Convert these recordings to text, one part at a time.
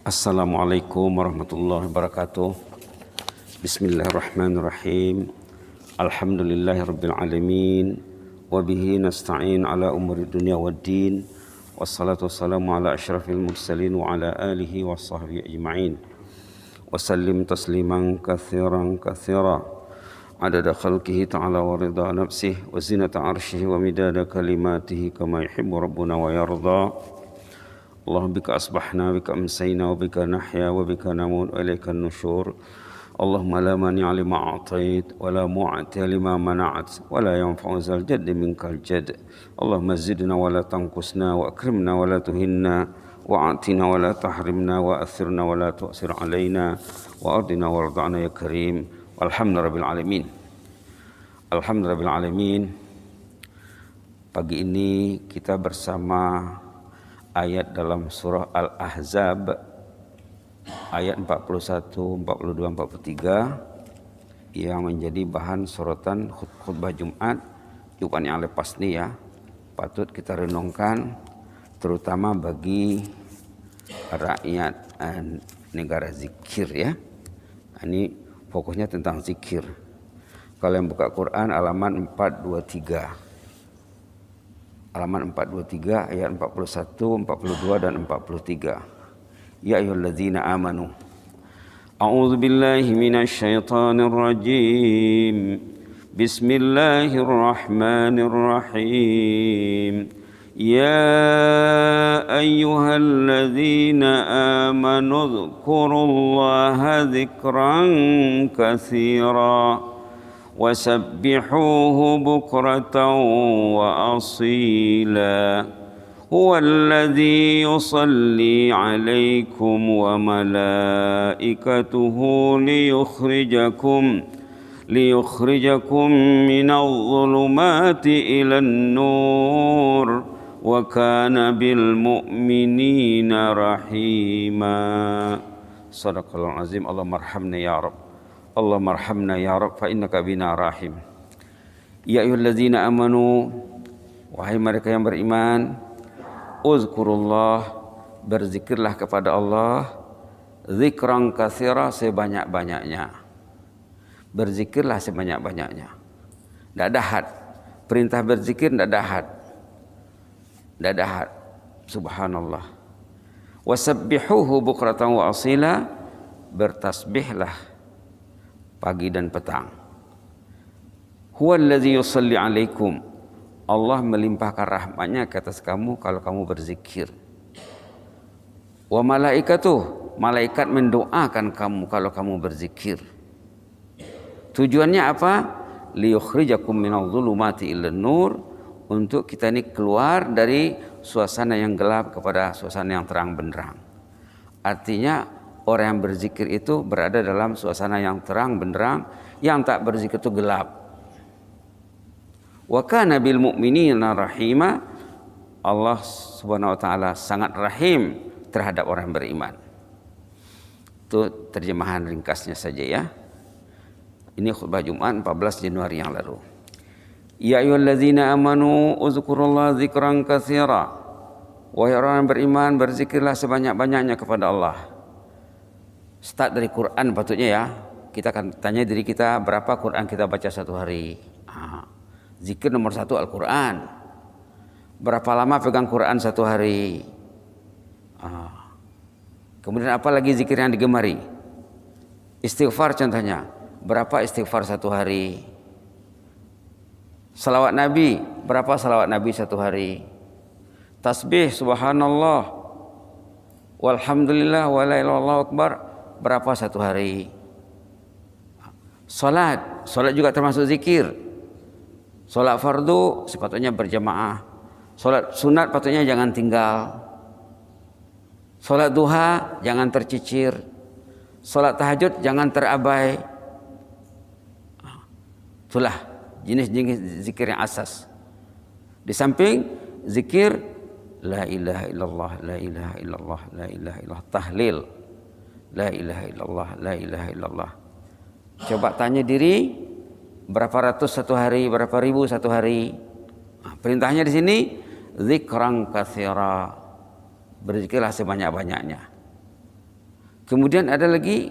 Assalamualaikum warahmatullahi wabarakatuh. Bismillahirrahmanirrahim. Alhamdulillahirabbil alamin. Wa bihi nasta'in ala umuri dunya waddin. Wassalatu wassalamu ala asyrafil mursalin wa ala alihi wa sahbihi ajma'in. Wa sallim tasliman katsiran katsira. Adada khalqihi ta'ala wa ridha nafsihi wa zinata arsyihi wa midada kalimatihi kama yuhibbu rabbuna wa yarda. Allahumma bika asbahna bika amsayna wa bika nahya wa bika namut wa ilaika nusyur. Allahumma la mani'a lima a'tait wa la mu'tiya lima mana'at wa la yanfa'u zal jaddi minkal jadd. Allahumma zidna wa la tanqusna wa akrimna wa la tuhinna wa a'tina wa la tahrimna wa athirna wa la tu'sir alaina wa ardina warda'na ya karim. Alhamdulillahirabbil alamin. Alhamdulillahirabbil alamin. Pagi ini kita bersama ayat dalam surah Al-Ahzab ayat 41, 42, 43 yang menjadi bahan sorotan khutbah Jumat yang lepas nih ya, patut kita renungkan terutama bagi rakyat negara zikir ya. Ini fokusnya tentang zikir. Kalau yang buka Quran halaman 423, halaman 423 ayat 41, 42 dan 43. Ya ayyuhalladzina amanu. A'udzu billahi minasy syaithanir rajim. Bismillahirrahmanirrahim. Ya ayyuhalladzina amanu dzkurullaha dzikran katsira. وسبحوه بكرة وأصيلا هو الذي يصلي عليكم وملائكته ليخرجكم من الظلمات إلى النور وكان بالمؤمنين رحيما. صدق الله العظيم. اللهم ارحمنا يا رب. Allahumma arhamna ya Rabb fa innaka bina rahim. Ya ayyuhalladzina amanu, wahai mereka yang beriman, uzkurullah, berzikirlah kepada Allah, zikran katsira, sebanyak-banyaknya. Berzikirlah sebanyak-banyaknya. Tidak ada had. Perintah berzikir tidak ada had. Tidak ada had. Subhanallah. Wasabbihuhu bukratan wa asila, bertasbihlah pagi dan petang. Huwallazi yusalli alaikum, Allah melimpahkan rahmatnya ke atas kamu kalau kamu berzikir. Wa malaikatuh, malaikat mendoakan kamu kalau kamu berzikir. Tujuannya apa? Liyukhrijakum minadh dhulumati ilan nur, untuk kita ini keluar dari suasana yang gelap kepada suasana yang terang benderang. Artinya orang yang berzikir itu berada dalam suasana yang terang benderang, yang tak berzikir itu gelap. Wa kana bil mu'minina rahima, Allah Subhanahu wa taala sangat rahim terhadap orang yang beriman. Itu terjemahan ringkasnya saja ya. Ini khutbah Jumat 14 Januari yang lalu. Ya ayyuhalladzina amanu uzkurullaha dzikran katsira. Wahai orang yang beriman, berzikirlah sebanyak-banyaknya kepada Allah. Start dari Quran patutnya ya. Kita akan tanya diri kita, berapa Quran kita baca satu hari. Zikir nomor 1 Al-Quran. Berapa lama pegang Quran satu hari. Kemudian apa lagi zikir yang digemari? Istighfar contohnya. Berapa istighfar satu hari? Salawat Nabi. Berapa salawat Nabi satu hari? Tasbih subhanallah walhamdulillah wa la ilaha illallah akbar, berapa satu hari? Salat juga termasuk zikir. Salat fardu sepatutnya berjamaah. Salat sunat patutnya jangan tinggal. Salat duha jangan tercicir. Salat tahajud jangan terabai. Itulah jenis-jenis zikir yang asas. Di samping zikir la ilaha illallah, la ilaha illallah, la ilaha illallah, tahlil la ilaha illallah, la ilaha illallah. Coba tanya diri, berapa ratus satu hari, berapa ribu satu hari. Perintahnya di sini zikran katsira, berzikirlah sebanyak-banyaknya. Kemudian ada lagi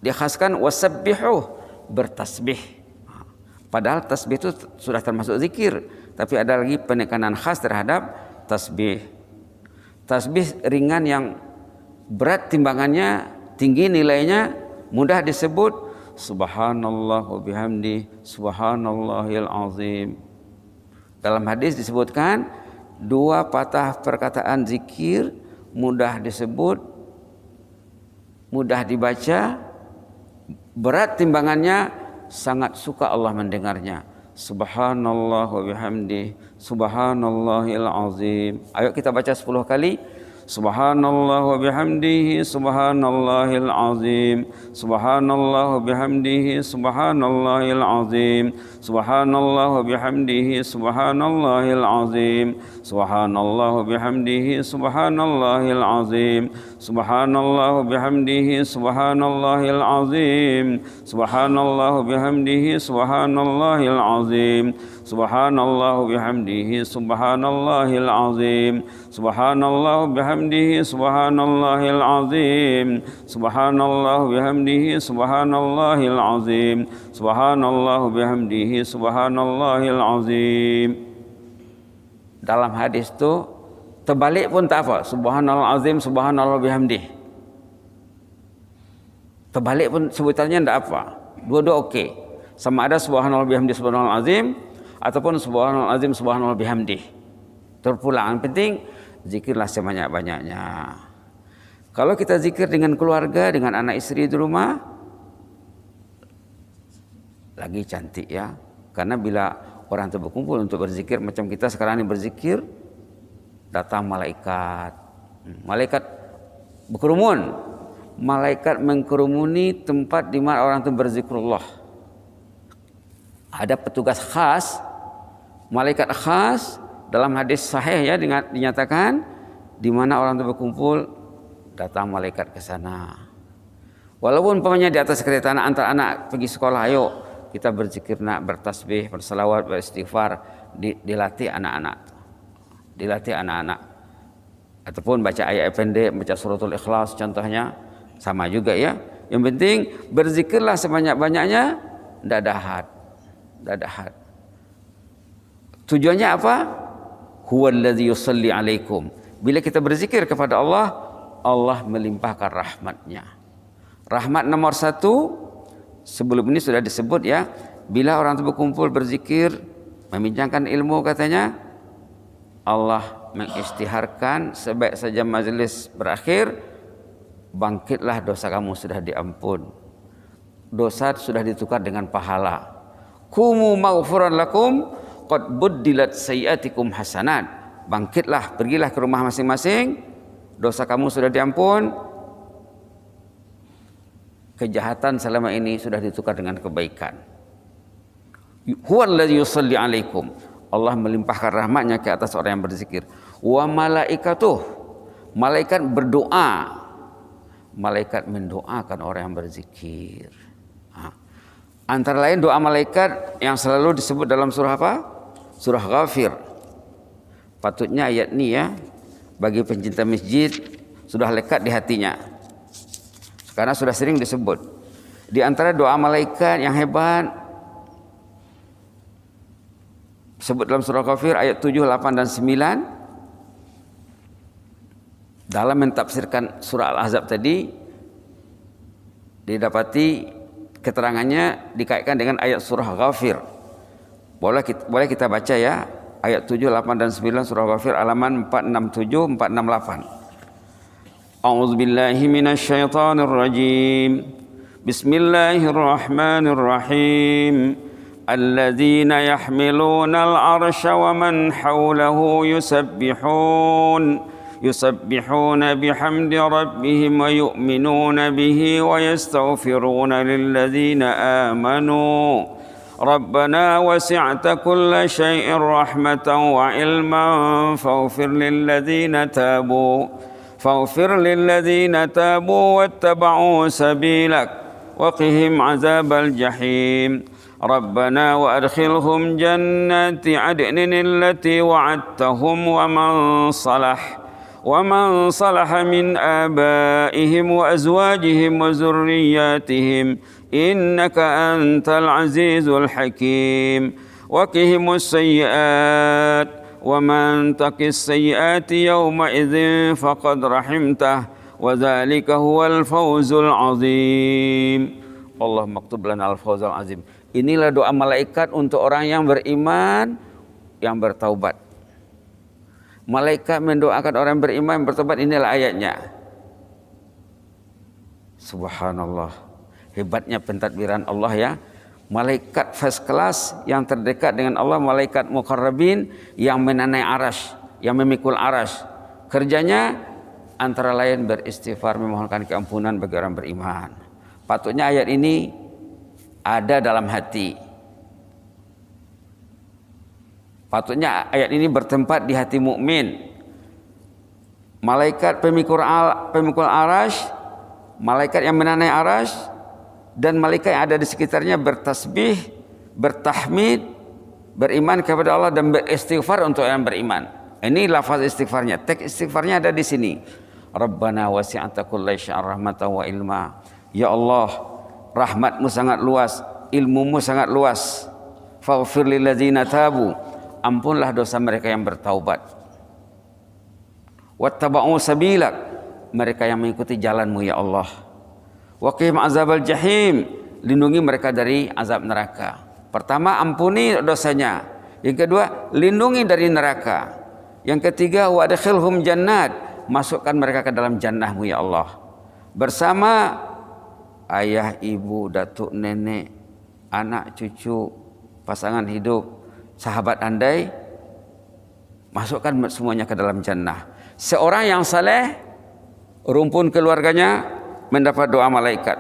dikhaskan wasabbihu, bertasbih. Padahal tasbih itu sudah termasuk zikir, tapi ada lagi penekanan khas terhadap tasbih. Tasbih ringan yang berat timbangannya, tinggi nilainya, mudah disebut subhanallah wa bihamdi subhanallahil azim. Dalam hadis disebutkan 2 patah perkataan zikir mudah disebut, mudah dibaca, berat timbangannya, sangat suka Allah mendengarnya. Subhanallah wa bihamdi subhanallahil azim. Ayo kita baca 10 kali. Subhanallah wa bihamdihi subhanallahil azim. Subhanallah wa bihamdihi subhanallahil azim. Subhanallah wa bihamdihi subhanallahil azim. Subhanallah wa bihamdihi subhanallahil azim. Subhanallah wa bihamdihi subhanallahil azim. Subhanallah wa bihamdihi subhanallahil azim. Subhanallah bihamdihi subhanallahil azim. Subhanallah bihamdihi subhanallahil azim. Subhanallah bihamdihi subhanallahil azim. Subhanallah bihamdihi subhanallahil azim. Dalam hadis itu terbalik pun tak apa, subhanallah azim, subhanallah bihamdihi. Terbalik pun sebutannya tidak apa, dua-dua okey. Sama ada subhanallah bihamdihi subhanallah azim ataupun subhanallah azim subhanallah bihamdih. Terpulang. Yang penting zikirlah sebanyak-banyaknya. Kalau kita zikir dengan keluarga, dengan anak istri di rumah, lagi cantik ya. Karena bila orang itu berkumpul untuk berzikir macam kita sekarang ini berzikir, datang malaikat. Malaikat berkerumun. Malaikat mengkerumuni tempat di mana orang itu berzikrullah. Ada petugas khas, malaikat khas, dalam hadis sahih ya dinyatakan di mana orang itu berkumpul, datang malaikat ke sana. Walaupun umpamanya di atas kereta antar anak pergi sekolah, ayo kita berzikir, nak bertasbih, bersalawat, beristighfar, dilatih anak-anak. Dilatih anak-anak. Ataupun baca ayat pendek, baca suratul Ikhlas contohnya, sama juga ya. Yang penting berzikirlah sebanyak-banyaknya, tidak ada had. Dadahat. Tujuannya apa? Huwallazi yusalli alaikum. Bila kita berzikir kepada Allah, Allah melimpahkan rahmatnya. Rahmat nomor 1, sebelum ini sudah disebut ya, bila orang itu berkumpul berzikir, membincangkan ilmu katanya, Allah mengisytiharkan sebaik saja majlis berakhir, bangkitlah dosa kamu sudah diampun. Dosa sudah ditukar dengan pahala. Kumu maghfuran lakum qad buddilat sayyiatikum hasanat. Bangkitlah, pergilah ke rumah masing-masing, dosa kamu sudah diampun, kejahatan selama ini sudah ditukar dengan kebaikan. Huwallazi yusalli alaikum. Allah melimpahkan rahmatnya ke atas orang yang berzikir. Wa malaikatuh. Malaikat berdoa. Malaikat mendoakan orang yang berzikir. Antara lain doa malaikat yang selalu disebut dalam surah apa? Surah Ghafir. Patutnya ayat ini ya, bagi pencinta masjid sudah lekat di hatinya. Karena sudah sering disebut. Di antara doa malaikat yang hebat, disebut dalam surah Ghafir ayat 7, 8 dan 9. Dalam mentafsirkan surah Al-Ahzab tadi, didapati keterangannya dikaitkan dengan ayat surah Ghafir. Boleh kita baca ya, ayat 7, 8 dan 9 surah Ghafir halaman 467, 468. A'udzubillahi minasyaitonir rajim. Bismillahirrahmanirrahim. Alladzina yahmilunal 'arsya wa man hawlahu يسبحون بحمد ربهم ويؤمنون به ويستغفرون للذين آمنوا ربنا وسعت كل شيء رحمة وعلما فاغفر للذين تابوا واتبعوا سبيلك وقهم عذاب الجحيم ربنا وأدخلهم جنات عدن التي وعدتهم ومن صلح من آبائهم وأزواجهم وذرياتهم إنك أنت العزيز الحكيم وقهم السيئات ومن تق السيئات يومئذ فقد رحمته وذلك هو الفوز العظيم. Allahumma maktub lana al-fawz al-azim. Inilah doa malaikat untuk orang yang beriman, yang bertaubat. Malaikat mendoakan orang yang beriman, bertaubat. Inilah ayatnya. Subhanallah, hebatnya pentadbiran Allah ya. Malaikat first class yang terdekat dengan Allah, malaikat muqarrabin yang menanai arash, yang memikul arash. Kerjanya antara lain beristighfar, memohonkan keampunan bagi orang beriman. Patutnya ayat ini ada dalam hati. Patutnya ayat ini bertempat di hati mukmin. Malaikat pemikul arash, malaikat yang menanai arash, dan malaikat yang ada di sekitarnya bertasbih, bertahmid, beriman kepada Allah dan beristighfar untuk yang beriman. Ini lafaz istighfarnya. Teks istighfarnya ada di sini. Rabbana wasi'ata kulla syai'in rahmatan wa ilma. Ya Allah, rahmatmu sangat luas, ilmumu sangat luas. Faghfir lil ladzina tabu. Ampunlah dosa mereka yang bertaubat. Wattaba'u sabilak. Mereka yang mengikuti jalanmu ya Allah. Waqihim azabal jahim. Lindungi mereka dari azab neraka. Pertama, ampuni dosanya. Yang kedua, lindungi dari neraka. Yang ketiga, wa adkhilhum jannat. Masukkan mereka ke dalam jannahmu ya Allah. Bersama ayah, ibu, datuk, nenek, anak, cucu, pasangan hidup, sahabat andai, masukkan semuanya ke dalam jannah. Seorang yang saleh, rumpun keluarganya mendapat doa malaikat.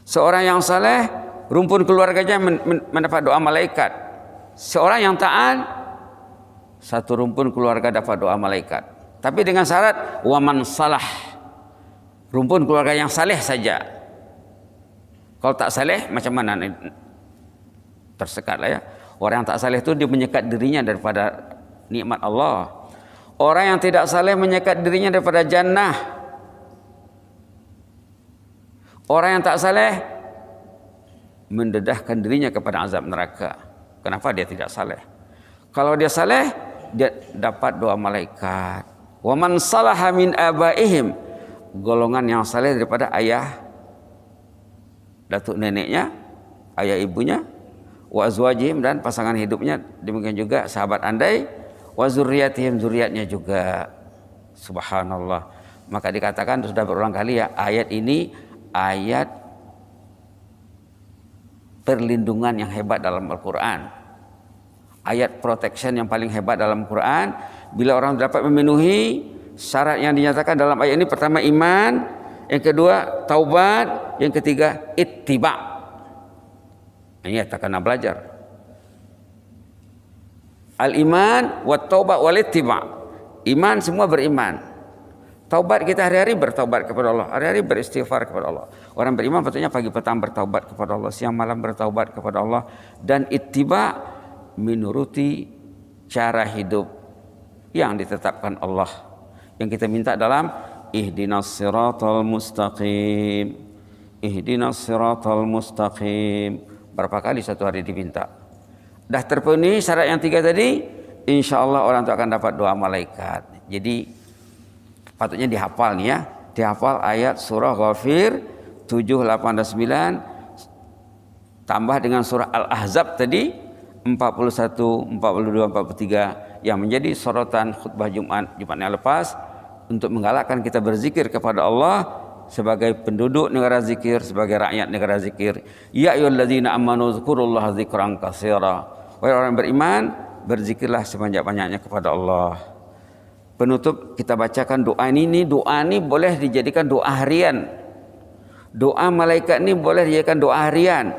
Seorang yang saleh, rumpun keluarganya mendapat doa malaikat. Seorang yang taat, satu rumpun keluarga dapat doa malaikat. Tapi dengan syarat waman salah, rumpun keluarga yang saleh saja. Kalau tak saleh macam mana? Tersekat lah ya. Orang yang tak saleh itu dia menyekat dirinya daripada nikmat Allah. Orang yang tidak saleh menyekat dirinya daripada jannah. Orang yang tak saleh mendedahkan dirinya kepada azab neraka. Kenapa dia tidak saleh? Kalau dia saleh, dia dapat doa malaikat. Wa man salaha min abaihim, golongan yang saleh daripada ayah, datuk neneknya, ayah ibunya, wa azwajihim, dan pasangan hidupnya, demikian juga sahabat andai, wa zurriyatihim, zuriatnya juga. Subhanallah. Maka dikatakan sudah berulang kali ya, ayat ini ayat perlindungan yang hebat dalam Al-Quran. Ayat protection yang paling hebat dalam Al-Quran. Bila orang dapat memenuhi syarat yang dinyatakan dalam ayat ini, pertama iman, yang kedua taubat, yang ketiga ittiba. Ini tak kena belajar. Al-iman wa taubat wal ittiba. Iman semua beriman. Taubat kita hari-hari bertaubat kepada Allah, hari-hari beristighfar kepada Allah. Orang beriman patutnya pagi petang bertaubat kepada Allah, siang malam bertaubat kepada Allah, dan ittiba menuruti cara hidup yang ditetapkan Allah. Yang kita minta dalam ihdinas siratal mustaqim. Ihdinas siratal mustaqim. Berapa kali satu hari diminta? Dah terpenuhi syarat yang 3 tadi, insya Allah orang itu akan dapat doa malaikat. Jadi patutnya dihafal nih ya. Dihafal ayat surah Ghafir 7, 8, dan 9. Tambah dengan surah Al-Ahzab tadi 41, 42, 43 yang menjadi sorotan khutbah Jumat yang lepas untuk menggalakkan kita berzikir kepada Allah sebagai penduduk negara zikir, sebagai rakyat negara zikir. Ya ayyuhalladzina amanu dzkurullaha dzikran katsira. Wahai orang beriman, berzikirlah sebanyak-banyaknya kepada Allah. Penutup kita bacakan doa ini. Doa ini boleh dijadikan doa harian. Doa malaikat ini boleh dijadikan doa harian.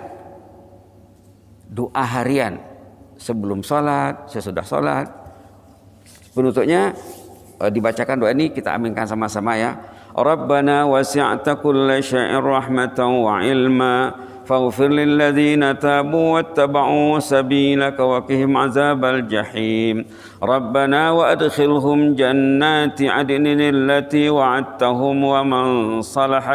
Doa harian. Sebelum sholat, sesudah sholat. Penutupnya dibacakan doa ini, kita aminkan sama-sama ya. Rabbana wasi'ta kulla syai'in rahmatan wa ilma فاغفر للذين تابوا واتبعوا سبيلك وقهم عذاب الجحيم ربنا وأدخلهم جنات عدن التي وعدتهم ومن صلح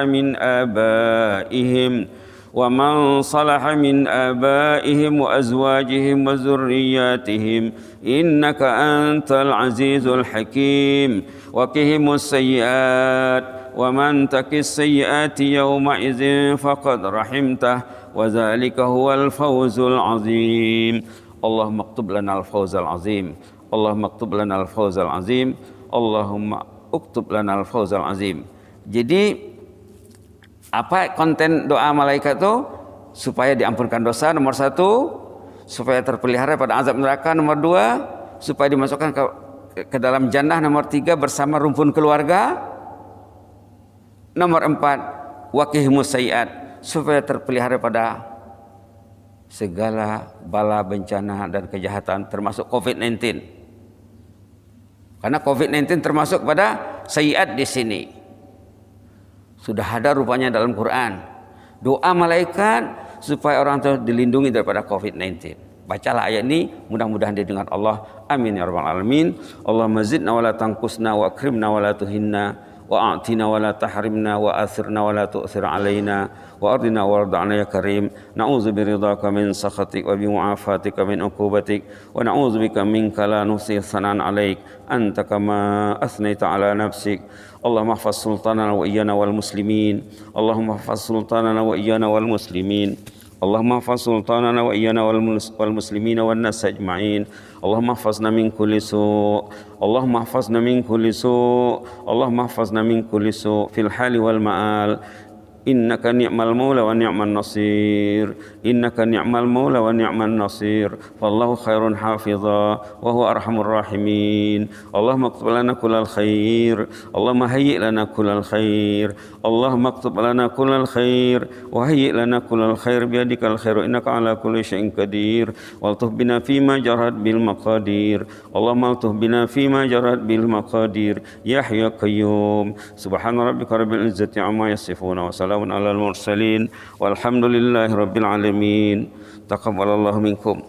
من آبائهم وأزواجهم وذرياتهم إنك أنت العزيز الحكيم وقهم السيئات ومن تك السيئات يومئذ فقد رحمته وذلك هو الفوز العظيم اللهم اكتب لنا الفوز العظيم اللهم اكتب لنا الفوز العظيم اللهم اكتب لنا الفوز العظيم. Jadi apa konten doa malaikat itu? Supaya diampunkan dosa nomor 1, supaya terpelihara pada azab neraka nomor 2, supaya dimasukkan ke dalam jannah nomor 3 bersama rumpun keluarga. Nomor 4, waqihimus sayiat, supaya terpelihara pada segala bala bencana dan kejahatan termasuk COVID-19. Karena COVID-19 termasuk pada sayiat di sini. Sudah ada rupanya dalam Quran. Doa malaikat supaya orang itu dilindungi daripada COVID-19. Bacalah ayat ini, mudah-mudahan didengar Allah. Amin ya rabbal alamin. Allahumma zidna wa la tanqusna wa akrimna wa la tuhinna wa a'tina wa la tahrimna wa athirna wa la tu'thir alaina wa ardina wa arda'na ya karim. Na'udzu biridhaka min sakhatik wa bi mu'afatika min uqubatik wa na'udzu bika minka la nuhsi thanan 'alaik anta kama athnaita 'ala nafsik. Allahumma ihfaz sultanana wa iyyana wal muslimin. Allahumma ihfaz sultanana wa iyyana wal muslimin. Allahumma ihfaz sultanana wa iyyana wal muslimina wan nas ajma'in. Allahumma ihfazna min kulli su'. Allahumma ihfazna min kulli su'. Allahumma ihfazna min kulli su' fil hali wal ma'al. Innaka ni'mal maula wa ni'man nasir. Innaka ni'mal maula wa ni'man nasir. Wallahu khairun hafidha wa huwa arhamur rahimin. Allahumma aktub lana kullal khair. Allahumma hayyi' lana kullal khair. Allahumma aktub lana kullal khair wa hayyi' lana kullal khair biyadikal khairu innaka ala kulli syai'in qadir. Waltuh bina fima jarat bil maqadir. Allahumma altuh bina fima jarat bil maqadir. Ya hayyu qayyum. Subhana rabbika rabbil izzati amma yasifun wa salamun alal mursalin walhamdulillahi rabbil alamin. Taqabbalallahu minkum.